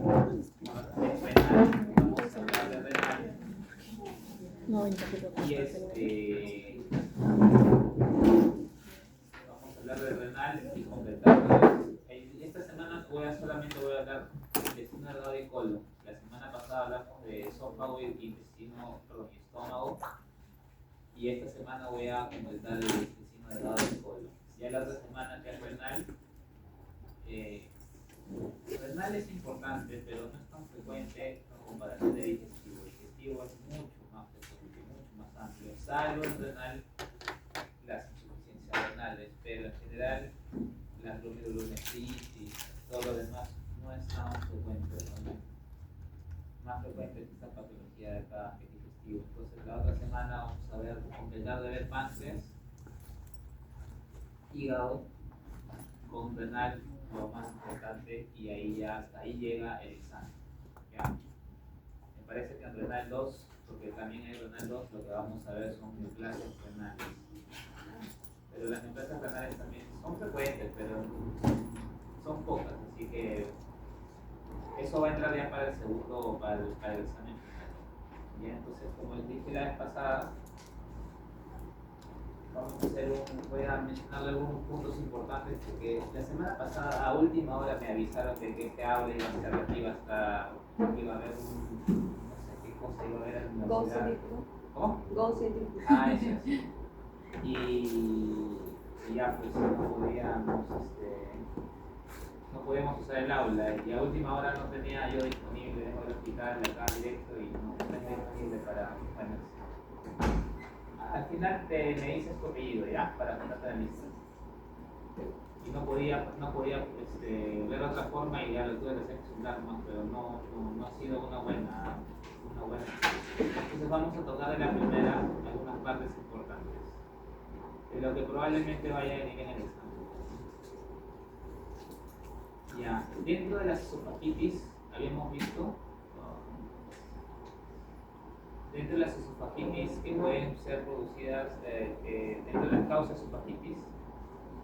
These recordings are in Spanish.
renal, vamos a hablar de renal. Y vamos a hablar de renal y completar. Esta semana solamente voy a hablar de intestino delgado y colon. La semana pasada hablamos de esófago y intestino, perdón, y estómago. Y esta semana voy a completar el intestino delgado y colon. Ya la otra semana que es renal. Renal es importante, pero no es tan frecuente en comparación de digestivo. El digestivo es mucho más frecuente, mucho más amplio. Salvo en renal las insuficiencias renales, pero en general la glomerulonefritis, todo lo demás no es tan frecuente, ¿no? Más frecuente es esta patología de acá que es digestivo. Entonces la otra semana vamos a ver, completar de ver páncreas, hígado, con renal lo más importante, y ahí ya hasta ahí llega el examen. ¿Ya? Me parece que en renal 2, porque también hay renal 2, lo que vamos a ver son neoplasias renales. Pero las neoplasias renales también son frecuentes, pero son pocas, así que eso va a entrar ya para el segundo, para el examen final. ¿Ya? Entonces, como les dije la vez pasada, voy a mencionar algunos puntos importantes, porque la semana pasada a última hora me avisaron de que este aula iba a ser aquí, iba a haber un, no sé qué cosa iba a haber en la universidad. ¿Cómo? Go City. Eso es. Y ya pues no podíamos usar el aula, y a última hora no tenía yo disponible, dejo el hospital acá directo y no tenía disponible para, bueno, al final me dices tu apellido, ¿ya? Para ponerte en la lista. Y no podía ver otra forma, y ya lo tuve que hacer celular más, pero no ha sido una buena. Entonces vamos a tocar de la primera algunas partes importantes de lo que probablemente vaya a venir en el examen. Ya, dentro de las esofagitis habíamos visto, dentro de las esofagitis que pueden ser producidas, dentro de las causas de esofagitis,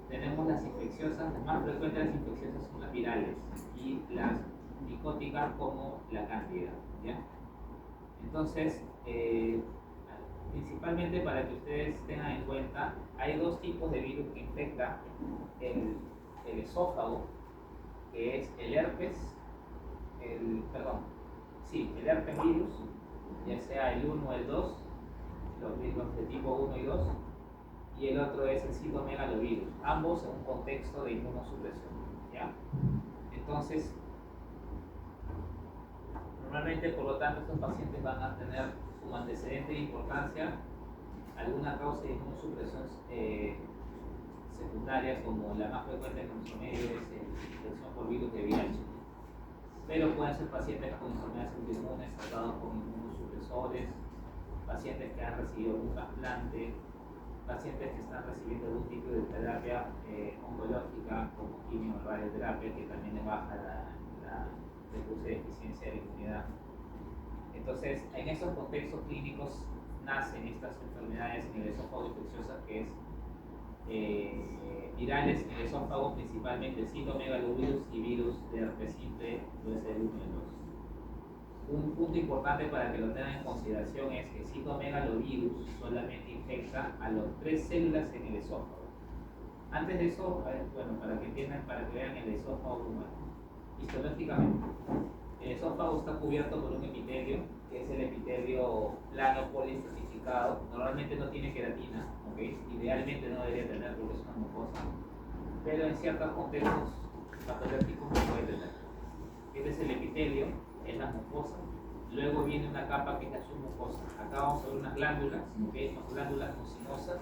tenemos las infecciosas. Las más frecuentes de las infecciosas son las virales y las micóticas, como la cándida, ¿ya? Entonces, principalmente para que ustedes tengan en cuenta, hay dos tipos de virus que infectan el esófago, que es el herpes virus, ya sea el 1 o el 2, los de tipo 1 y 2, y el otro es el citomegalovirus, ambos en un contexto de inmunosupresión, ¿ya? Entonces, normalmente, por lo tanto, estos pacientes van a tener como antecedente de importancia alguna causa de inmunosupresión secundaria, como la más frecuente en nuestro medio es la infección por virus de VIH. Pero pueden ser pacientes con enfermedades autoinmunes tratados con inmunosupresores, pacientes que han recibido un trasplante, pacientes que están recibiendo algún tipo de terapia oncológica, como quimio o radioterapia, que también le baja reduce deficiencia de la inmunidad. Entonces, en estos contextos clínicos nacen estas enfermedades en el esófago infecciosas, que es virales en el esófago, principalmente citomegalovirus y virus de herpes simple, puede ser el 1 y el 2. Un punto importante para que lo tengan en consideración es que el citomegalovirus solamente infecta a las 3 células en el esófago. Antes de eso, para que entiendan, para que vean el esófago humano. Histológicamente, el esófago está cubierto por un epitelio, que es el epitelio plano poliestratificado. Normalmente no tiene queratina, ¿okay? Idealmente no debería tener, porque es una mucosa, pero en ciertos contextos patológicos no puede tener. Este es el epitelio, es la mucosa. Luego viene una capa que es la submucosa. Acá vamos a ver unas glándulas, ¿okay? Unas glándulas mucinosas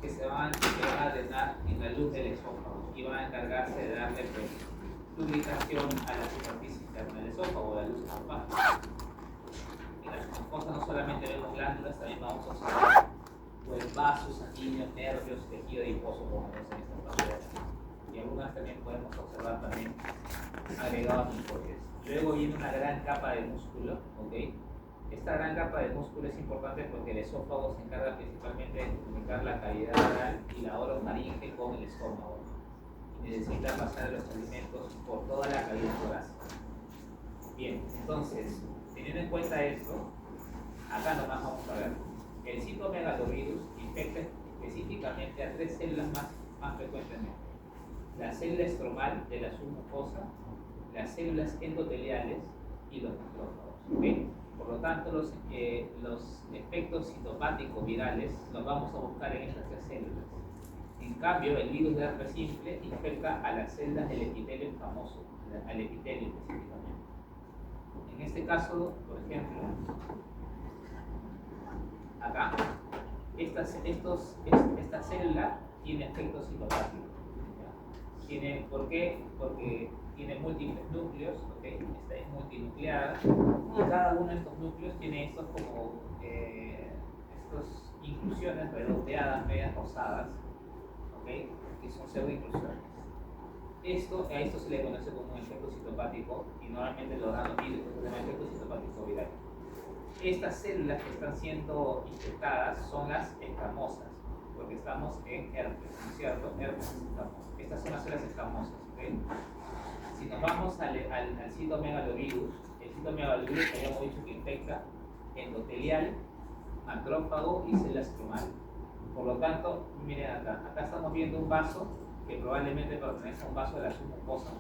que se van a drenar en la luz del esófago y van a encargarse de darle lubricación a la superficie interna del esófago, la luz esofágica. En la submucosa no solamente vemos glándulas, también vamos a observar vasos sanguíneos, nervios, tejido adiposo, como vemos en esta parte. Y algunas también podemos observar también agregados mucosos. Luego viene una gran capa de músculo, ¿okay? Esta gran capa de músculo es importante porque el esófago se encarga principalmente de comunicar la cavidad oral y la orofaringe con el estómago, y necesita pasar los alimentos por toda la cavidad torácica. Bien, entonces, teniendo en cuenta esto, acá nomás vamos a ver. El citomegalovirus infecta específicamente a tres células más frecuentemente. La célula estromal de la submucosa, las células endoteliales y los macrófagos. ¿Okay? Por lo tanto, los efectos citopáticos virales los vamos a buscar en estas tres células. En cambio, el virus de herpes simple infecta a las células del epitelio escamoso, al epitelio específicamente. En este caso, por ejemplo, acá, esta célula tiene efectos citopáticos. ¿Por qué? Porque tiene múltiples núcleos, ¿okay? Esta es multinucleada, y cada uno de estos núcleos tiene estos como estas inclusiones redondeadas, medias rosadas, ¿okay? Que son pseudoinclusiones. A esto se le conoce como un efecto citopático y normalmente lo dan los virus, que es un efecto citopático viral. Estas células que están siendo infectadas son las escamosas, porque estamos en herpes, ¿no es cierto? Herpes escamoso. Estas son las células escamosas, ¿okay? Si nos vamos al citomegalovirus, el citomegalovirus habíamos dicho que infecta endotelial, macrófago y célula estromal. Por lo tanto, miren acá estamos viendo un vaso que probablemente pertenece a un vaso de la submucosa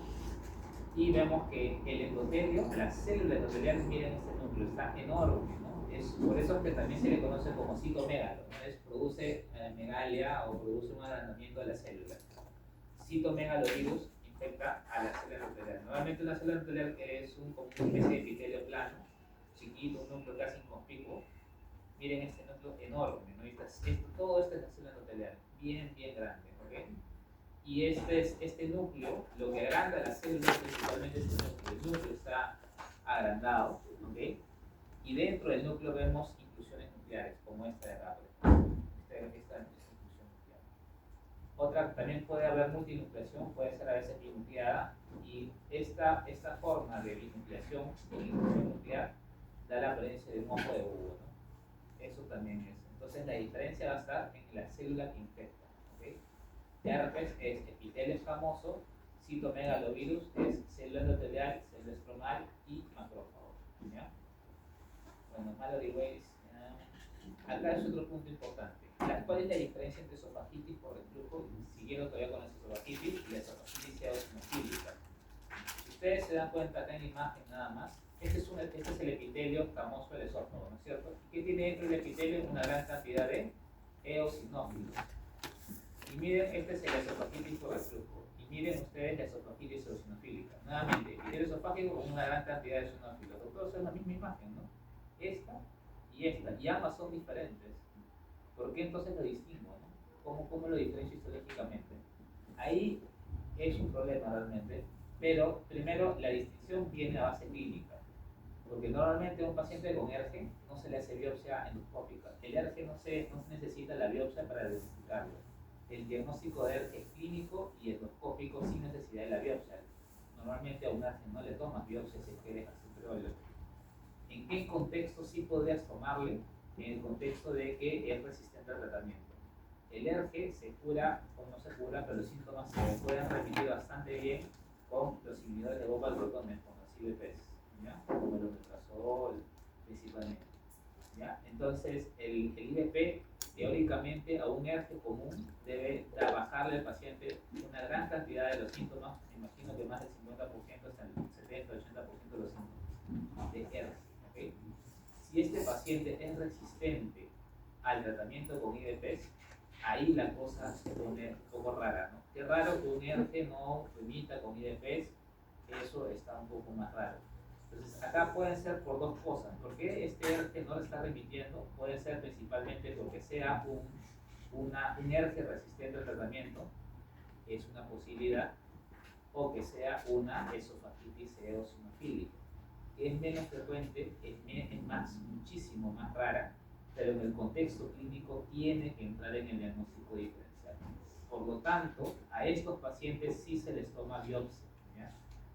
y vemos que el endotelio, la célula endotelial, miren este núcleo, está enorme, ¿no? Por eso es que también se le conoce como citomegalo, ¿no? Produce megalia o produce un agrandamiento de la célula. Citomegalovirus infecta a la célula endotelial. Normalmente una célula endotelial es como una especie de epitelio plano, chiquito, un núcleo casi inconspicuo. Miren este núcleo enorme, ¿no? Todo esto es la célula endotelial, bien grande, ¿ok? Y este núcleo, lo que agranda la célula principalmente es el núcleo está agrandado, ¿ok? Y dentro del núcleo vemos inclusiones nucleares, como esta de acá, esta inclusión nuclear. Otra, también puede haber multinucleación, puede ser a veces binucleada, y esta forma de binucleación o inclusión nuclear da la apariencia de un ojo de búho, ¿no? Eso también es. Entonces la diferencia va a estar en la célula que infecta, ¿okay? Herpes es epitelio escamoso, citomegalovirus es célula endotelial, célula estromal y macrófago, ¿ya? Bueno, Mallory Weiss, acá es otro punto importante. ¿Cuál es la diferencia entre esofagitis por reflujo, siguiendo todavía con la esofagitis, y la esofagitis eosinofílica? Si ustedes se dan cuenta acá en la imagen nada más, este es el epitelio escamoso del esófago, ¿no es cierto? ¿Y qué tiene dentro del epitelio? Una gran cantidad de eosinófilos. Y miren, este es el esofagitis por reflujo. Y miren ustedes la esofagitis eosinofílica. Nuevamente, epitelio esofágico con una gran cantidad de eosinófilos. Todos son la misma imagen, ¿no? Esta, y ambas son diferentes. ¿Por qué entonces lo distingo, no? ¿Cómo lo diferencio histológicamente? Ahí es un problema realmente, pero primero la distinción viene a base clínica, porque normalmente a un paciente con ERGE no se le hace biopsia endoscópica. El ERGE no se necesita la biopsia para diagnosticarlo. El diagnóstico de ERGE es clínico y endoscópico sin necesidad de la biopsia. Normalmente a un ERGE no le tomas biopsia si es que eres asciteriólogo. ¿En qué contexto sí podrías tomarle? En el contexto de que es resistente al tratamiento. El ERGE se cura o no se cura, pero los síntomas se pueden remitir bastante bien con los inhibidores de bomba de protones, con los IVPs, ¿ya? Como el omeprazol principalmente, ¿ya? Entonces, el IVP, teóricamente, a un ERGE común debe bajarle al paciente una gran cantidad de los síntomas, me imagino que más del 50%, hasta el 70-80% de los síntomas de ERGE. ¿Okay? Si este paciente es resistente al tratamiento con IVPs, ahí la cosa se pone un poco rara, ¿no? Qué raro que un ERGE no remita con IVPs, eso está un poco más raro. Entonces, acá pueden ser por dos cosas. ¿Por qué este ERGE no lo está remitiendo? Puede ser principalmente porque sea un ERGE resistente al tratamiento, es una posibilidad, o que sea una esofagitis eosinofílica. Es menos frecuente, es muchísimo más rara, pero en el contexto clínico tiene que entrar en el diagnóstico diferencial. Por lo tanto, a estos pacientes sí se les toma biopsia, ¿ya?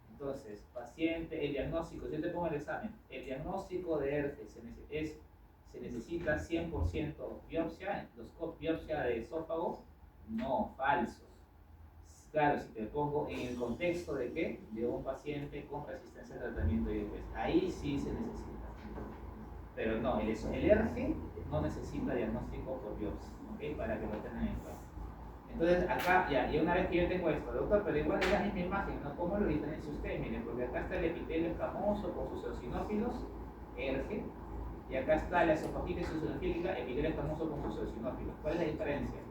Entonces, el diagnóstico, yo te pongo el examen, el diagnóstico de ERGE se necesita 100% biopsia de esófago, no, falso. Claro, si te pongo en el contexto de qué, de un paciente con resistencia al tratamiento de diabetes, ahí sí se necesita. Pero no, el ERG no necesita diagnóstico por biopsia, ¿ok? Para que lo tengan en cuenta. Entonces acá, ya, y una vez que yo tengo esto, doctor, pero igual es la misma imagen, ¿no? ¿Cómo lo diferencia usted? Miren, porque acá está el epitelio escamoso con sus eosinófilos, ERG, y acá está la esofagitis eosinofílica, epitelio escamoso con sus eosinófilos. ¿Cuál es la diferencia?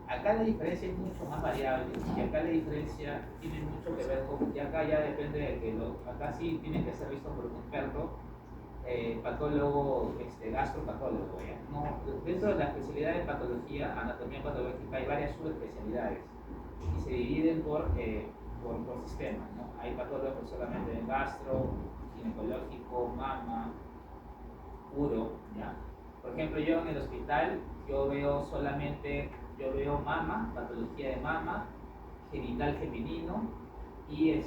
Acá la diferencia es mucho más variable, y acá la diferencia tiene mucho que ver con, y acá ya depende de que acá sí tiene que ser visto por un experto, patólogo, gastropatólogo, ¿ya? No, dentro de la especialidad de patología, anatomía patológica, hay varias subespecialidades y se dividen por sistemas, ¿no? Hay patólogos solamente en gastro, ginecológico, mama, uro, ¿ya? Por ejemplo, yo en el hospital, yo veo mama, patología de mama, genital femenino y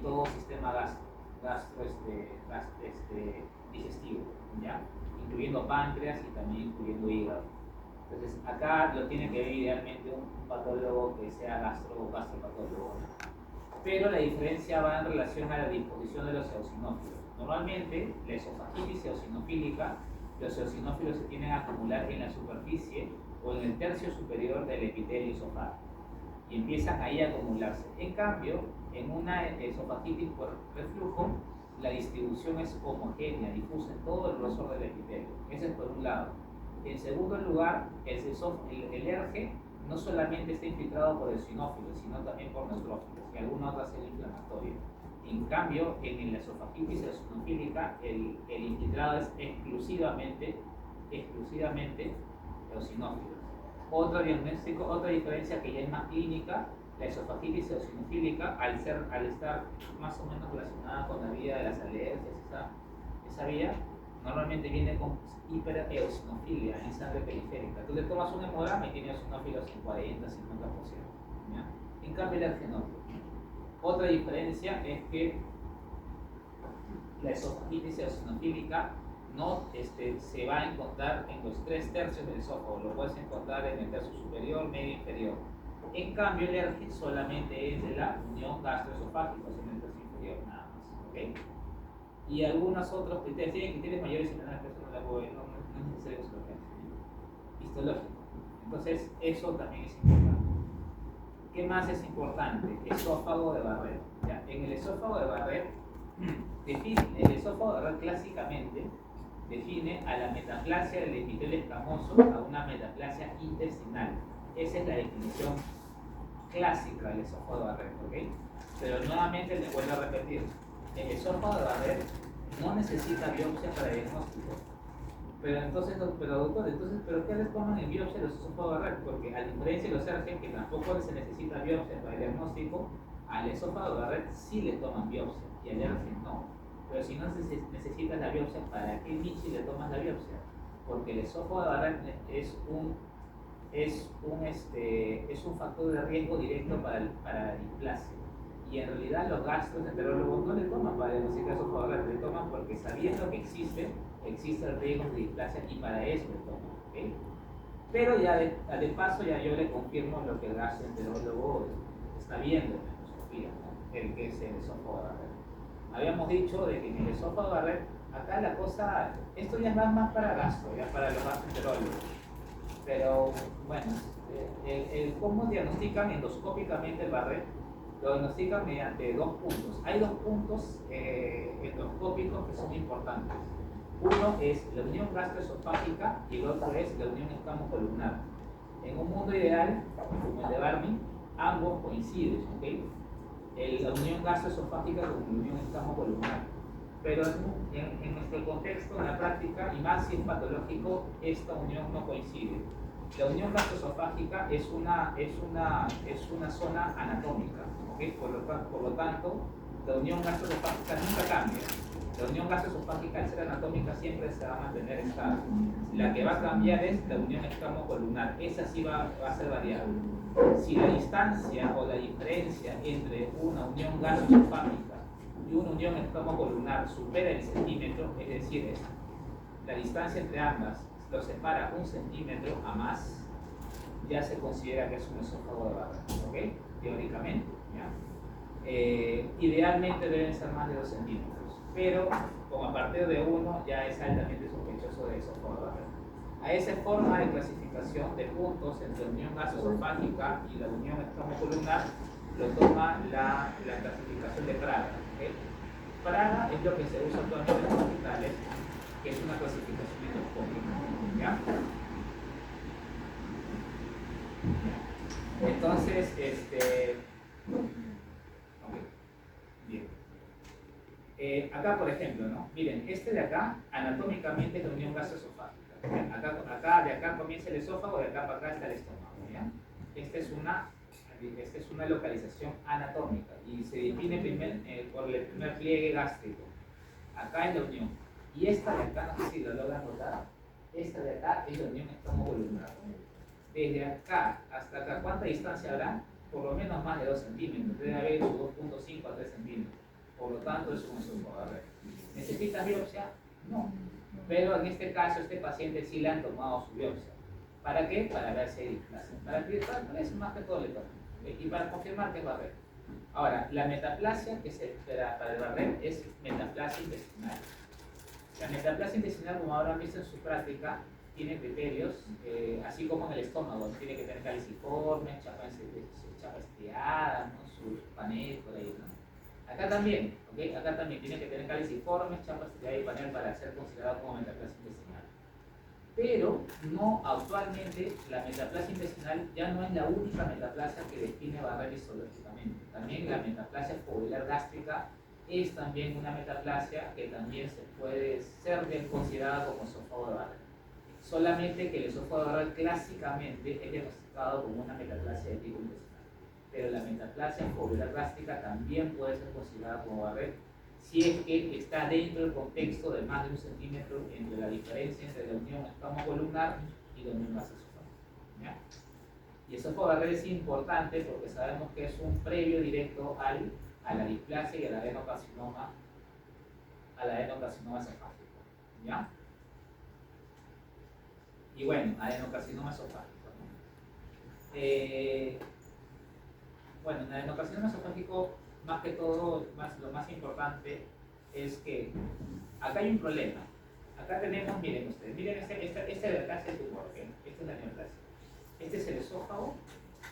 todo sistema digestivo, ¿ya? Incluyendo páncreas y también incluyendo hígado. Entonces, acá lo tiene que ver idealmente un patólogo que sea gastropatólogo. Pero la diferencia va en relación a la disposición de los eosinófilos. Normalmente, la esofagitis eosinofílica, los eosinófilos se tienden a acumular en la superficie o en el tercio superior del epitelio esofágico y empiezan ahí a acumularse. En cambio, en una esofagitis por reflujo, la distribución es homogénea, difusa en todo el grosor del epitelio. Ese es por un lado. En segundo lugar, el ERG no solamente está infiltrado por eosinófilos, sino también por neutrófilos y alguna otra célula inflamatoria. En cambio, en la esofagitis eosinofílica, el infiltrado es exclusivamente eosinófilos. Otro diagnóstico, otra diferencia que ya es más clínica, la esofagitis eosinofílica, al estar más o menos relacionada con la vía de las alergias, esa vía, normalmente viene con hipereosinofilia en sangre periférica. Tú le tomas un hemograma y tiene eosinófilos en 40-50%. En cambio, el ERG no. Otra diferencia es que la esofagitis eosinofílica no se va a encontrar en los 3/3 del esófago, lo puedes encontrar en el tercio superior, medio e inferior. En cambio, el ERG solamente es de la unión gastroesofágica, en el tercio inferior, nada más. ¿Okay? Y algunos otros criterios, tienen criterios mayores y menores, pero eso no es necesario que se lo vean. Histológico. Entonces, eso también es importante. ¿Qué más es importante? Esófago de Barrett. ¿Ya? En el esófago de Barrett, el esófago de Barrett clásicamente define a la metaplasia del epitelio escamoso a una metaplasia intestinal. Esa es la definición clásica del esófago de Barrett, ¿ok? Pero nuevamente le vuelvo a repetir, el esófago de Barrett no necesita biopsia para diagnóstico. Pero doctor, ¿pero qué les toman en biopsia los esófagos de Barrett? Porque a diferencia de los ERG, que tampoco se necesita biopsia para el diagnóstico, al esófago de Barrett sí le toman biopsia y al ERG no. Pero si no necesitas la biopsia, ¿para qué Michi le tomas la biopsia? Porque el esófago de Barrett es un factor de riesgo directo para la displasia. Y en realidad los gastroenterólogos no le toman para diagnosticar esófago de Barrett, le toman porque sabiendo que existe el riesgo de displasia y para eso le toman. ¿Okay? Pero ya de paso ya yo le confirmo lo que el gastroenterólogo está viendo en la endoscopía, ¿no? El que es el esófago de Barrett. Habíamos dicho de que en el esófago de Barrett, acá la cosa, esto ya va más para gastro, ya para los gastroenterólogos. Pero bueno, cómo diagnostican endoscópicamente el Barrett, lo diagnostican mediante 2 puntos. Hay 2 puntos endoscópicos que son importantes. Uno es la unión gastroesofágica y el otro es la unión escamocolumnar. En un mundo ideal, como el de Barney, ambos coinciden, ¿ok? La unión gastroesofágica con la unión escamocolumnar. Pero en nuestro contexto, en la práctica, y más si es patológico, esta unión no coincide. La unión gastroesofágica es una zona anatómica, ¿okay? Por lo tanto, la unión gastroesofágica nunca cambia. La unión gastroesofágica, al ser anatómica, siempre se va a mantener estable. La que va a cambiar es la unión escamocolumnar. Esa sí va a ser variable. Si la distancia o la diferencia entre una unión gastroesofágica y una unión escamocolumnar supera el centímetro, es decir, la distancia entre ambas lo separa 1 centímetro a más, ya se considera que es un esófago de barrera, ¿ok? Teóricamente, ¿ya? Idealmente deben ser más de 2 centímetros, pero como a partir de 1 ya es altamente sospechoso de esófago de barrera. A esa forma de clasificación de puntos entre la unión gastroesofágica y la unión estómago-columnar lo toma la clasificación de Praga, ¿okay? Praga es lo que se usa actualmente en los hospitales, que es una clasificación endoscópica, ¿ya? Entonces, okay, bien. Acá, por ejemplo, ¿no? Miren, este de acá, anatómicamente es la unión gastroesofágica. De acá comienza el esófago, de acá para acá está el estómago, ¿ya? Esta es una localización anatómica y se define por el primer pliegue gástrico. Acá es la unión. Y esta de acá, no sé si lo logran notar, esta de acá es la unión estómago-columnar. Desde acá hasta acá, ¿cuánta distancia habrá? Por lo menos más de 2 centímetros, debe haber 2.5 a 3 centímetros. Por lo tanto, es un esófago. ¿Necesita biopsia? No. Pero en este caso, este paciente sí le han tomado su biopsia. ¿Para qué? Para ver si hay displasia. Para eso más que todo le toman. Y para confirmar que es Barrett. Ahora, la metaplasia que se espera para el Barrett es metaplasia intestinal. La metaplasia intestinal, como habrán visto en su práctica, tiene criterios, así como en el estómago, tiene que tener caliciforme, chapa estriada, ¿no? Su panel por ahí, ¿no? Acá también, ¿okay? Acá también tiene que tener caliciforme, chapa estriada y panel para ser considerado como metaplasia intestinal. Pero no, actualmente la metaplasia intestinal ya no es la única metaplasia que define Barrett histológicamente. También la metaplasia foveolar gástrica es también una metaplasia que también se puede ser bien considerada como esófago de Barrett. Solamente que el esófago de Barrett clásicamente es diagnosticado como una metaplasia de tipo intestinal. Pero la metaplasia foveolar gástrica también puede ser considerada como Barrett si es que está dentro del contexto de más de 1 centímetro entre la diferencia entre la unión estómago-columnar y la unión gastroesofágica. Y eso por Barrett es importante porque sabemos que es un previo directo a la displasia y al adenocarcinoma esofágico. ¿Ya? Y bueno, adenocarcinoma esofágico, ¿no? Bueno, en adenocarcinoma esofágico, más que todo, lo más importante es que acá hay un problema. Acá tenemos, miren ustedes, miren este de acá es el tumor, ¿okay? Esta es la neoplasia. Este es el esófago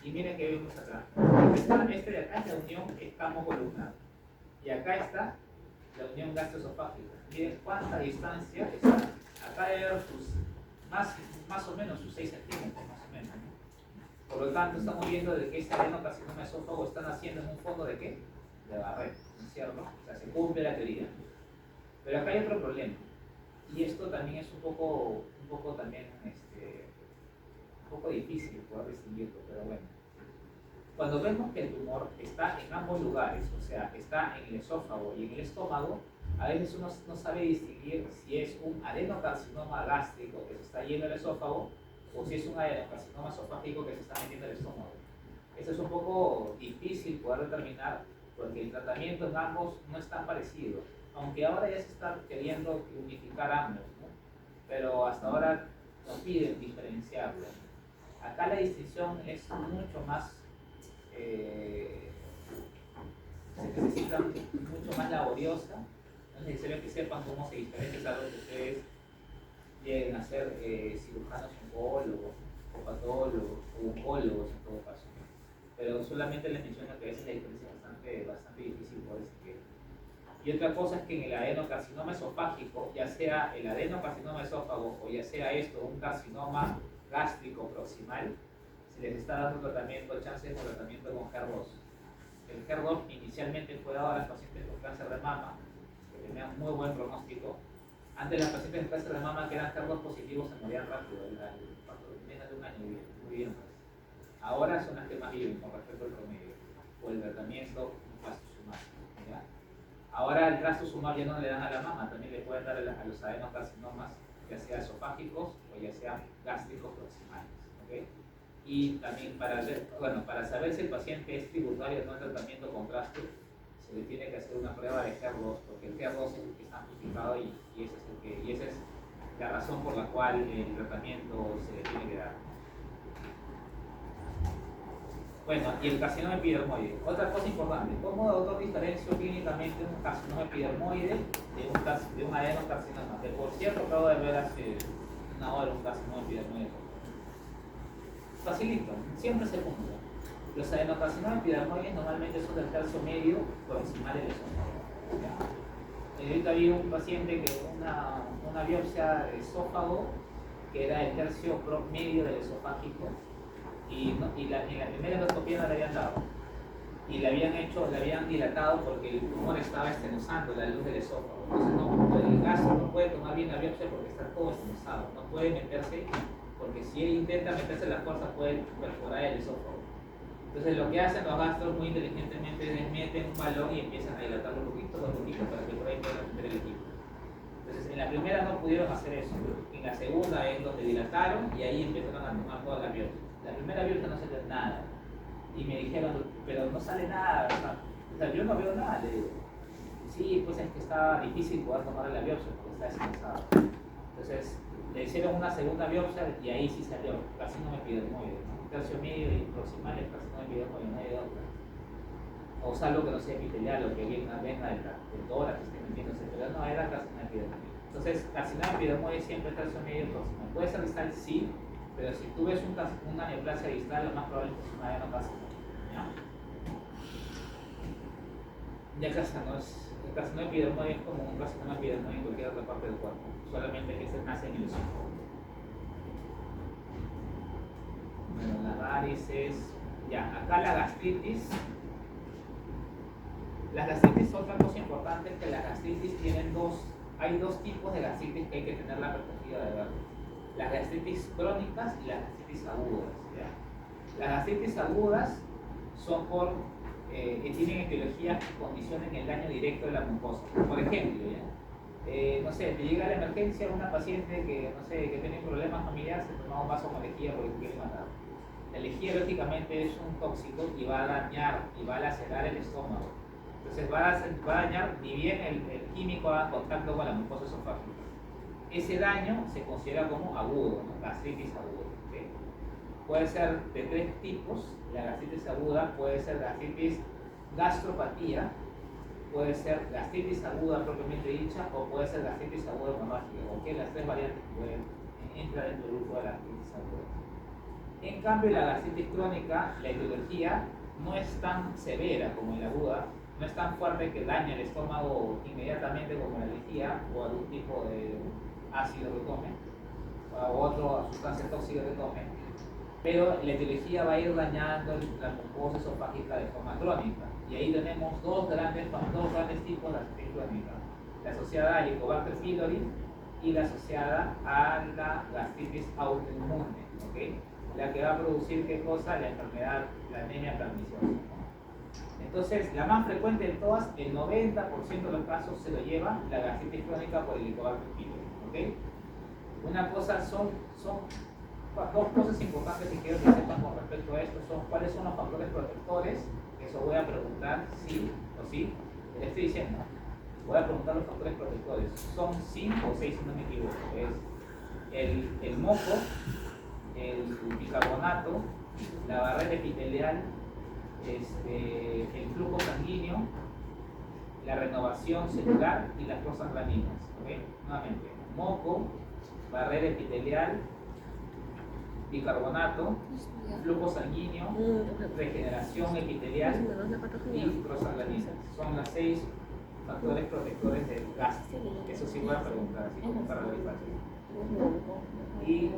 y miren que vemos acá. Este de acá es la unión estómago-columnar y acá está la unión gastroesofágica. Miren cuánta distancia está. Acá debe haber más o menos sus 6 centímetros, más o menos, ¿no? Por lo tanto, estamos viendo de que este adenocarcinoma esófago está naciendo en un fondo de ¿qué? De Barrett, ¿no es cierto? O sea, se cumple la teoría. Pero acá hay otro problema. Y esto también es un poco también, un poco difícil poder distinguirlo, pero bueno. Cuando vemos que el tumor está en ambos lugares, o sea, está en el esófago y en el estómago, a veces uno no sabe distinguir si es un adenocarcinoma gástrico que se está yendo al esófago o si es un adenocarcinoma esofágico que se está metiendo al estómago. Esto es un poco difícil poder determinar porque el tratamiento en ambos no es tan parecido, aunque ahora ya se está queriendo unificar ambos, ¿no? Pero hasta ahora nos piden diferenciarlo. Acá la distinción es mucho más, se necesita mucho más laboriosa. No es necesario que sepan cómo se diferencia, salvo que ustedes lleguen a ser cirujanos oncólogos, o patólogos, o oncólogos en todo caso. Pero solamente les menciono que a veces la diferencia es bastante difícil por distinguir. Y otra cosa es que en el adenocarcinoma esofágico, ya sea el adenocarcinoma esófago o ya sea esto, un carcinoma gástrico proximal, se les está dando chances de tratamiento con HER2. El HER2 inicialmente fue dado a las pacientes con cáncer de mama, que tenían muy buen pronóstico. Antes las pacientes con cáncer de mama que eran HER2 positivos se morían rápido, menos de un año muy bien. Ahora son las que más viven con respecto al promedio, o el tratamiento trastuzumab. Ahora el trastuzumab ya no le dan a la mama, también le pueden dar a los adenocarcinomas, ya sea esofágicos o ya sean gástricos proximales. ¿Okay? Y también para saber si el paciente es tributario o no al tratamiento con trasto, se le tiene que hacer una prueba de HER2, porque el HER2 es el que está amplificado y esa es la razón por la cual el tratamiento se le tiene que dar. Bueno, y el carcinoma epidermoide. Otra cosa importante, ¿cómo doctor diferencio clínicamente un carcinoma epidermoide de un adenocarcinoma? Que por cierto acabo de ver hace una hora un carcinoma epidermoide. Facilito, siempre se punta. Los adenocarcinomas epidermoides normalmente son del tercio medio proximal del esófago. Ahorita vi un paciente que una biopsia de esófago que era el tercio medio del esofágico y en la primera endoscopía no le habían dado y le habían dilatado porque el tumor estaba estenosando la luz del esófago. Entonces el gastro no puede tomar bien la biopsia porque está todo estenosado, no puede meterse porque si él intenta meterse a la fuerza puede perforar el esófago. Entonces lo que hacen los gastros muy inteligentemente es meten un balón y empiezan a dilatarlo un poquito para que por ahí puedan meter el equipo. Entonces en la primera no pudieron hacer eso, en la segunda es donde dilataron y ahí empezaron a tomar toda la biopsia. La primera biopsia no salió nada y me dijeron, pero no sale nada, o sea yo no veo nada, le digo. Sí, pues es que está difícil poder tomar la biopsia porque está descansado. Entonces le hicieron una segunda biopsia y ahí sí salió carcinoma epidermoide, ¿no? Tercio medio y proximal es carcinoma epidermoide, no hay de otra. O salvo que no sea epitelial o que venga del tórax que esté metiéndose, pero no era carcinoma epidermoide. Entonces, carcinoma epidermoide siempre es tercio medio y proximal. Puede ser distal, sí, pero si tú ves una neoplasia distal, lo más probable es que es una adenocarcinoma. Ya el carcinoma epidermoide es como un carcinoma epidermoide en cualquier otra parte del cuerpo, solamente que se nace en el esófago. Bueno, las varices, ya, acá la gastritis. Las gastritis, otra cosa importante es que las gastritis hay dos tipos de gastritis que hay que tener la perspectiva de ver. Las gastritis crónicas y las gastritis agudas. ¿Ya? Las gastritis agudas son que tienen etiologías que condicionen el daño directo de la mucosa. Por ejemplo, no sé, te llega a la emergencia una paciente que, no sé, que tiene problemas familiares, se toma un vaso con lejía porque quiere matar. La lejía lógicamente es un tóxico y va a dañar y va a lacerar el estómago. Entonces va a dañar ni bien el químico haga contacto con la mucosa esofágica. Ese daño se considera como agudo, ¿no? Gastritis aguda. ¿Okay? Puede ser de tres tipos. La gastritis aguda puede ser gastritis gastropatía, puede ser gastritis aguda propiamente dicha o puede ser gastritis aguda hemorrágica. ¿Okay? Las tres variantes pueden entrar dentro del grupo de la gastritis aguda. En cambio, la gastritis crónica, la etiología no es tan severa como la aguda, no es tan fuerte que daña el estómago inmediatamente como la lejía o algún tipo de ácido que tome o otra sustancia tóxica que tome, pero la etiología va a ir dañando la mucosa esofágica de forma crónica. Y ahí tenemos dos grandes tipos de gastritis crónica, la asociada al Helicobacter pylori y la asociada a la gastritis autoinmune, ¿okay? La que va a producir ¿qué cosa? La enfermedad, la anemia perniciosa. Entonces, la más frecuente de todas, el 90% de los casos se lo lleva la gastritis crónica por el Helicobacter pylori, ¿okay? Una cosa dos cosas importantes que quiero que sepan con respecto a esto son cuáles son los factores protectores. Eso voy a preguntar sí o sí. Le estoy diciendo, voy a preguntar los factores protectores. Son 5 o 6 si no me equivoco. Es el moco, el bicarbonato, la barrera epitelial, el flujo sanguíneo, la renovación celular y las prostaglandinas. ¿Okay? Nuevamente, moco, barrera epitelial, bicarbonato, flujo sanguíneo, regeneración epitelial y prostaglandinas. Son las 6 factores protectores del gastro. Eso sí voy a preguntar, así como para verificar. Y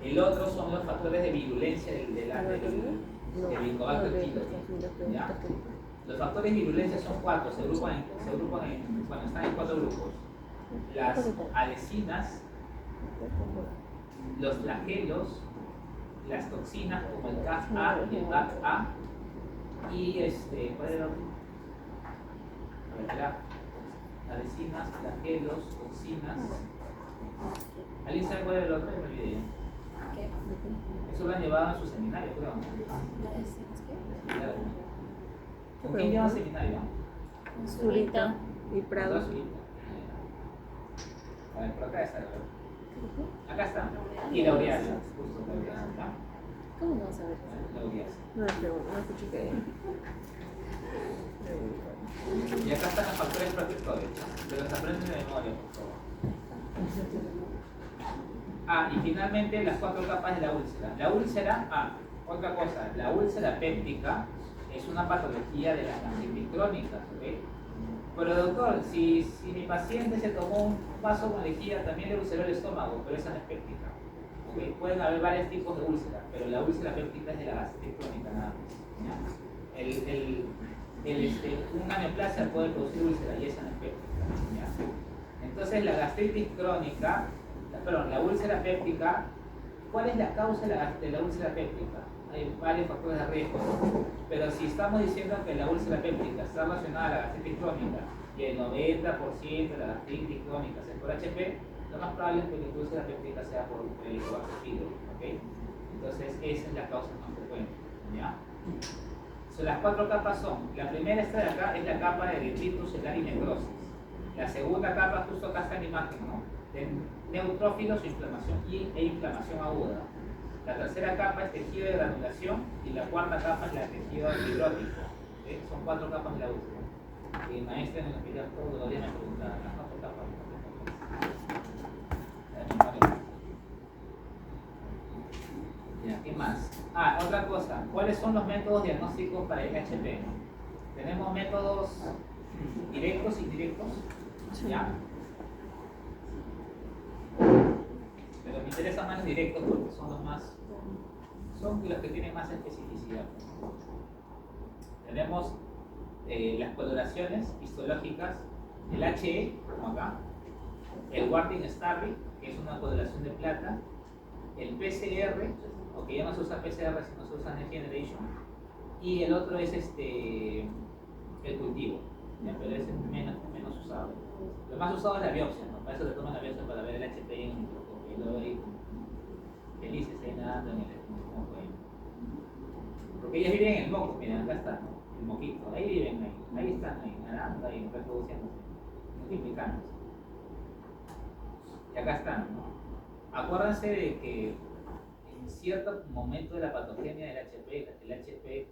el otro son los factores de virulencia del Helicobacter pylori. ¿Ya? Los factores de virulencia son 4, se agrupan están en 4 grupos. Las alecinas, los flagelos, las toxinas como el CAF-A y el BAC-A y ¿cuál era el otro? A ver, alecinas, flagelos, toxinas. ¿Alguien sabe cuál era el otro? Me olvidé. Eso lo han llevado en su seminario, creo. ¿Con quién lleva seminario? Zurita y Prado. A ver, por acá está. Acá está. Y Laureano, justo Laureano, ¿está? ¿Cómo no vas a ver? La uriasa. No escuché que. Y acá están los factores protectores. Se los aprenden de memoria, por favor. Y finalmente las 4 capas de la úlcera. La úlcera, otra cosa, la úlcera péptica es una patología de las gastritis crónicas, ¿ok? Pero doctor, si mi paciente se tomó un vaso con lejía, también le ulceró el estómago, pero esa no es péptica. ¿Okay? Pueden haber varios tipos de úlcera, pero la úlcera péptica es de la gastritis crónica nada más. ¿Ya? Una neoplasia puede producir úlcera y esa no es péptica. ¿Ya? Entonces la gastritis crónica, la úlcera péptica, ¿cuál es la causa de la úlcera péptica? Hay varios factores de riesgo, pero si estamos diciendo que la úlcera péptica está relacionada a la gastritis crónica y el 90% de la gastritis crónica es por HP, lo más probable es que la úlcera péptica sea por el coaxido, ¿ok? Entonces esa es la causa más frecuente, ¿ya? Las 4 capas son, la primera esta de acá es la capa de detritus celular y necrosis. La segunda capa, justo acá está en la imagen, ¿no? De neutrófilos e inflamación aguda. La tercera capa es tejido de granulación y la cuarta capa es la tejido fibrótico. ¿Okay? Son 4 capas de la úlcera. Y el maestro en los videos todos los días me pregunta las 4 capas. Ya, ¿qué más? Otra cosa. ¿Cuáles son los métodos diagnósticos para el HP? Tenemos métodos directos e indirectos. ¿Ya? Pero me interesan más los directos porque son los que tienen más especificidad. Tenemos las coloraciones histológicas, el HE, como acá, el Warding-Starry, que es una coloración de plata, el PCR, aunque ya no se usa PCR, sino se usa Next Generation, y el otro es el cultivo, ¿ya? Pero es menos usado. Lo más usado es la biopsia, ¿no? Para eso se toman la biopsia para ver el HP en el microscopio, y luego ahí felices ahí nadando en el moco ahí. Porque ellos viven en el moco, miren, acá está, ¿no? El moquito, ahí viven, ahí están, nadando, ahí reproduciéndose, multiplicándose. Y acá están, ¿no? Acuérdense de que en cierto momento de la patogenia del HP, el HP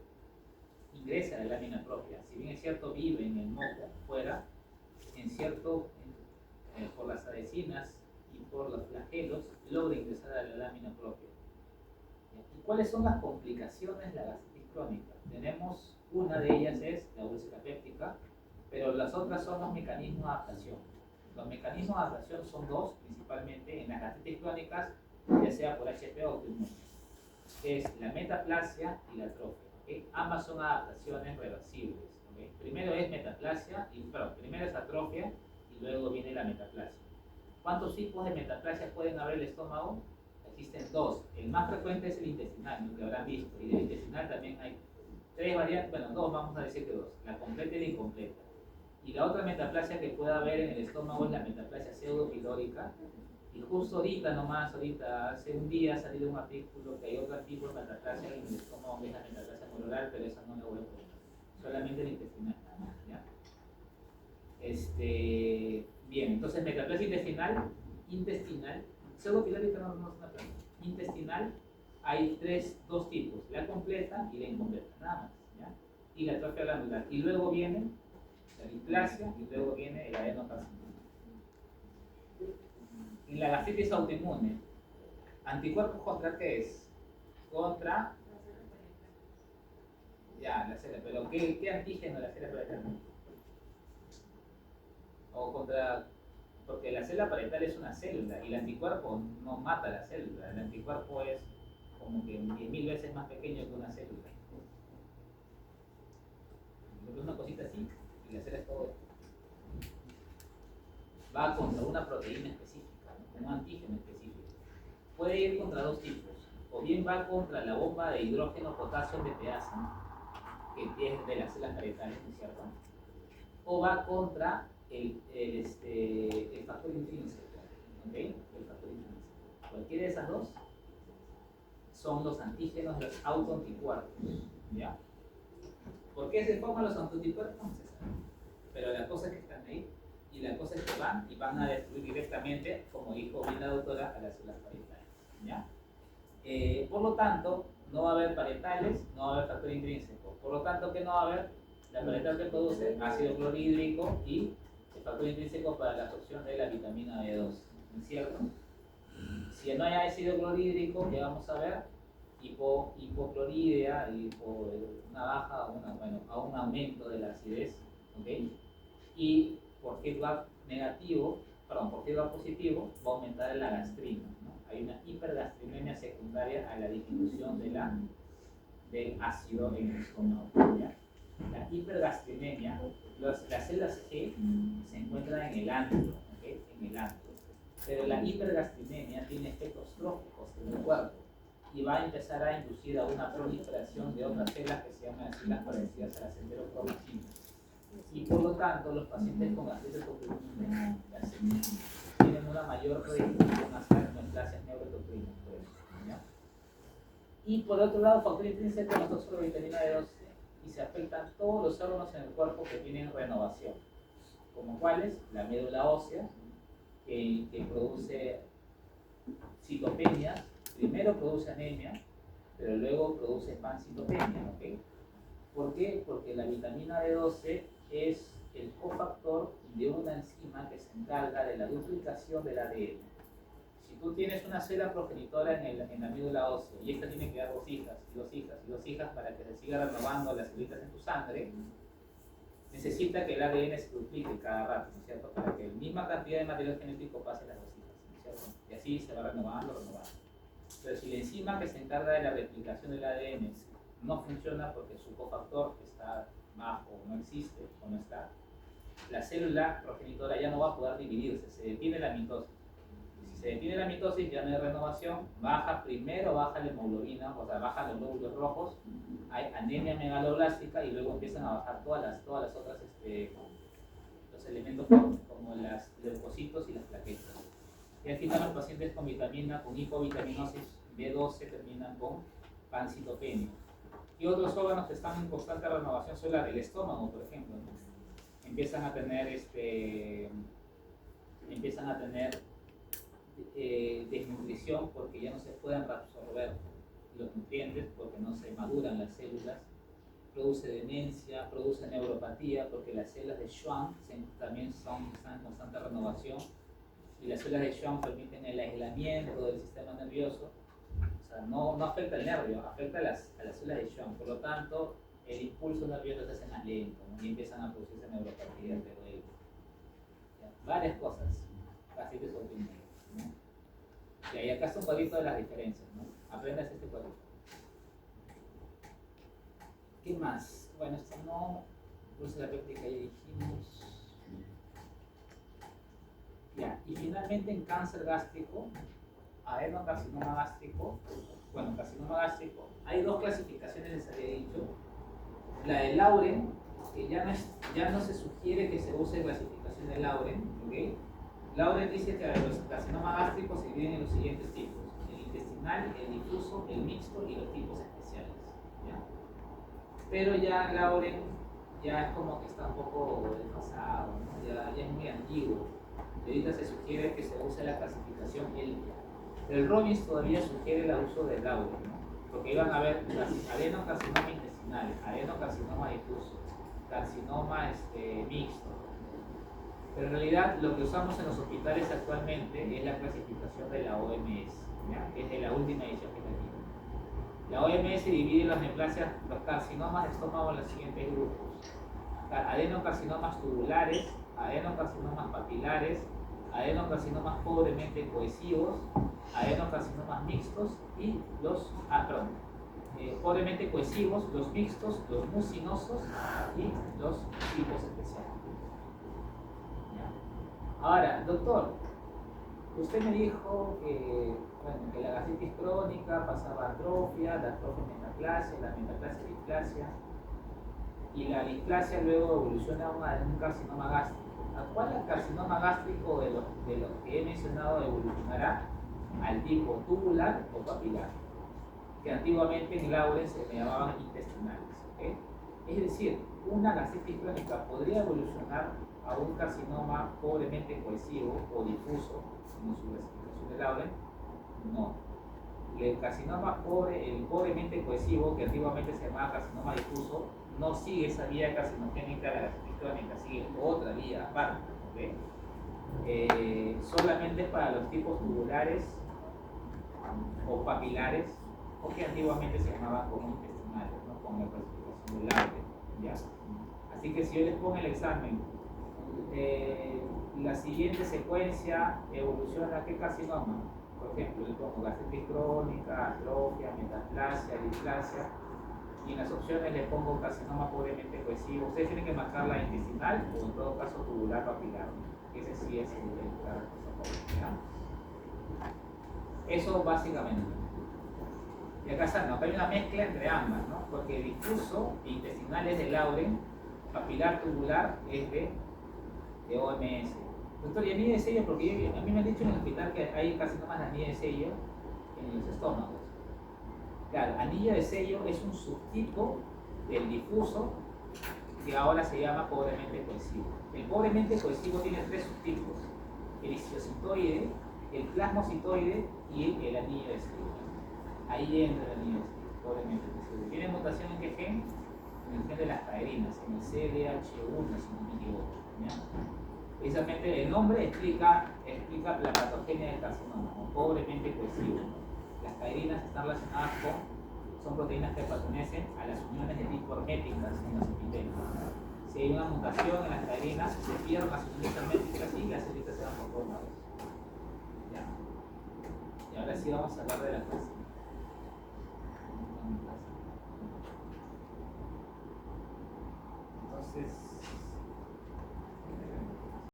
ingresa a la lámina propia. Si bien es cierto, vive en el moco, fuera, por las adhesinas y por los flagelos, logra ingresar a la lámina propia. ¿Y cuáles son las complicaciones de la gastritis crónica? Tenemos, una de ellas es la úlcera péptica, pero las otras son los mecanismos de adaptación. Los mecanismos de adaptación son 2, principalmente en las gastritis crónicas, ya sea por HP o autoinmune. Es la metaplasia y la atrofia. ¿Okay? Ambas son adaptaciones reversibles. ¿Okay? Primero es primero es atrofia y luego viene la metaplasia. ¿Cuántos tipos de metaplasia pueden haber en el estómago? Existen 2. El más frecuente es el intestinal, lo que habrán visto. Y del intestinal también hay 3 variantes, bueno, 2, vamos a decir que 2. La completa y la incompleta. Y la otra metaplasia que puede haber en el estómago es la metaplasia pseudopilórica. Y justo ahorita, hace un día ha salido un artículo que hay otro tipo de metaplasia en el estómago, que es la metaplasia molecular, pero esa no la voy a poner. Solamente el intestinal. ¿Ya? Bien, entonces metaplasia intestinal, pseudopilórica no es una planta. Intestinal hay 2 tipos, la completa y la incompleta, nada más. ¿Ya? Y la atrofia glandular. Y luego viene la displasia y luego viene el adenocarcinoma. Y la gastritis autoinmune, ¿anticuerpos contra qué es? Contra la célula, pero ¿qué antígeno la célula parietal? O contra, porque la célula parietal es una célula y el anticuerpo no mata a la célula, el anticuerpo es como que 10.000 veces más pequeño que una célula. Es una cosita así y la célula es todo. Va contra una proteína específica, ¿no? Un antígeno específico. Puede ir contra 2 tipos, o bien va contra la bomba de hidrógeno potasio meteasa, que es de las células parietales, ¿no es cierto? O va contra el factor intrínseco, ¿ok? El factor intrínseco. Cualquiera de esas 2 son los antígenos, los autoanticuerpos, ¿ya? ¿Por qué se forman los autoanticuerpos? No se sabe. Pero la cosa es que están ahí. Y la cosa es que van a destruir directamente, como dijo bien la doctora, a las células parietales. ¿Ya? Por lo tanto, no va a haber parietales, no va a haber factor intrínseco. Por lo tanto, ¿qué no va a haber? La parietal que produce ácido clorhídrico y el factor intrínseco para la absorción de la vitamina B2, ¿no es cierto? Si no hay ácido clorhídrico, ¿qué vamos a ver? Hipocloridea, una baja, a un aumento de la acidez, ¿ok? Y por feedback por feedback positivo, va a aumentar la gastrina, ¿no? Hay una hipergastrinemia secundaria a la disminución del ácido en el estómago, ¿ya? La hipergastrinemia, las células G se encuentran en el antro, ¿okay? En el antro. Pero la hipergastrinemia tiene efectos tróficos en el cuerpo y va a empezar a inducir a una proliferación de otras células que se llaman las células parecidas a las enterocromatinas. Y por lo tanto, los pacientes con gastritis oportunista tienen una mayor predisposición a hacer neoplasias neuroendocrinas, por ejemplo, ¿ya? Y por otro lado, factor intrínseco no solo vitamina B12 y se afectan todos los órganos en el cuerpo que tienen renovación, como cuáles, la médula ósea, que produce citopenias, primero produce anemia, pero luego produce pancitopenia, ¿ok? ¿Por qué? Porque la vitamina B12 es el cofactor de una enzima que se encarga de la duplicación del ADN. Si tú tienes una célula progenitora en la médula ósea y esta tiene que dar dos hijas y dos hijas y dos hijas para que se siga renovando las células en tu sangre, necesita que el ADN se duplique cada rato, ¿no es cierto? Para que la misma cantidad de material genético pase a las dos hijas, ¿no es cierto? Y así se va renovando. Pero si la enzima que se encarga de la replicación del ADN no funciona porque su cofactor está bajo, no existe o no está, la célula progenitora ya no va a poder dividirse, se detiene la mitosis. Y si se detiene la mitosis, ya no hay renovación, baja la hemoglobina, o sea, bajan los glóbulos rojos, hay anemia megaloblástica y luego empiezan a bajar todas las otras, los elementos como las leucocitos y las plaquetas. Y al final los pacientes con hipovitaminosis B12 terminan con pancitopenia. Y otros órganos que están en constante renovación celular, el estómago, por ejemplo, ¿no? empiezan a tener desnutrición porque ya no se pueden reabsorber los nutrientes porque no se maduran las células, produce demencia, produce neuropatía porque las células de Schwann también están en constante renovación y las células de Schwann permiten el aislamiento del sistema nervioso. O sea, no afecta el nervio, afecta a las células de Schwann, por lo tanto el impulso nervioso se hace más lento, ¿no? Y empiezan a producirse neuropatías, varias cosas, casi de opinión, ¿no? Y acá está un cuadrito de las diferencias, ¿no? Aprendas este cuadrito. ¿Qué más? Bueno, esto no, pulso de la práctica ya dijimos. Ya, y finalmente en cáncer gástrico, adenocarcinoma gástrico, carcinoma gástrico, hay dos clasificaciones, les había dicho. La de Lauren, que ya no se sugiere que se use clasificación de Lauren, ¿ok? Lauren dice que los carcinomas gástricos se dividen en los siguientes tipos: el intestinal, el difuso, el mixto y los tipos especiales, ¿ya? Pero ya Lauren ya es como que está un poco desfasado, ¿no? ya es muy antiguo. Y ahorita se sugiere que se use la clasificación ELIA. El Robbins todavía sugiere el uso de Lauren, ¿no? Porque iban a haber adenocarcinoma intestinal, adenocarcinoma difuso, carcinoma mixto. Pero en realidad lo que usamos en los hospitales actualmente es la clasificación de la OMS, ¿ya? Que es de la última edición que tenemos. La OMS divide las neoplasias, los carcinomas de estómago en los siguientes grupos: adenocarcinomas tubulares, adenocarcinomas papilares, adenocarcinomas pobremente cohesivos, adenocarcinomas mixtos y pobremente cohesivos, los mixtos, los mucinosos y los tipos especiales. ¿Ya? Ahora, doctor, usted me dijo que la gastritis crónica pasaba a atrofia, la atrofia metaplasia, la metaplasia displasia, y la displasia luego evoluciona a un carcinoma gástrico. ¿A cuál carcinoma gástrico de los que he mencionado evolucionará? Al tipo tubular o papilar, que antiguamente en Lauren se le llamaban intestinales, ¿okay? Es decir, una gastritis crónica podría evolucionar a un carcinoma pobremente cohesivo o difuso, como su clasificación de Lauren. No. el carcinoma el pobremente cohesivo, que antiguamente se llamaba carcinoma difuso, no sigue esa vía carcinogénica de la arquitectónica, sigue otra vía aparte. ¿Okay? Solamente para los tipos tubulares o papilares, o que antiguamente se llamaban como intestinales, ¿no? Con la clasificación del aire, ¿ya? Así que si yo les pongo el examen, la siguiente secuencia evoluciona a qué carcinoma. Por ejemplo, le pongo gastritis crónica, atrofia, metaplasia, displasia, y en las opciones le pongo carcinoma pobremente cohesivo. Ustedes tienen que marcar la intestinal o en todo caso tubular papilar. Ese sí es la respuesta. Eso básicamente. Y acá está, ¿no? Acá hay una mezcla entre ambas, ¿no? Porque difuso e intestinal es de Lauren, papilar tubular es de OMS. Doctor, ¿y anillo de sello? Porque a mí me han dicho en el hospital que hay carcinomas de anillo de sello en los estómagos. Claro, anillo de sello es un subtipo del difuso que ahora se llama pobremente cohesivo. El pobremente cohesivo tiene 3 subtipos: el histiocytoide, el plasmocitoide y el anillo de sello. Ahí entra el anillo de sello, pobremente cohesivo. ¿Tiene mutación en qué gen? En el gen de las caerinas, en el CDH1, si no me equivoco. ¿Ya? Precisamente el nombre explica la patogenia del carcinoma, ¿no? Pobremente cohesivo, ¿no? Las caerinas están relacionadas son proteínas que pertenecen a las uniones de tipo herméticas en los epitelios. Si hay una mutación en las caerinas, se pierden las uniones herméticas y las células se van por todos lados. ¿Ya? Y ahora sí vamos a hablar de la clase.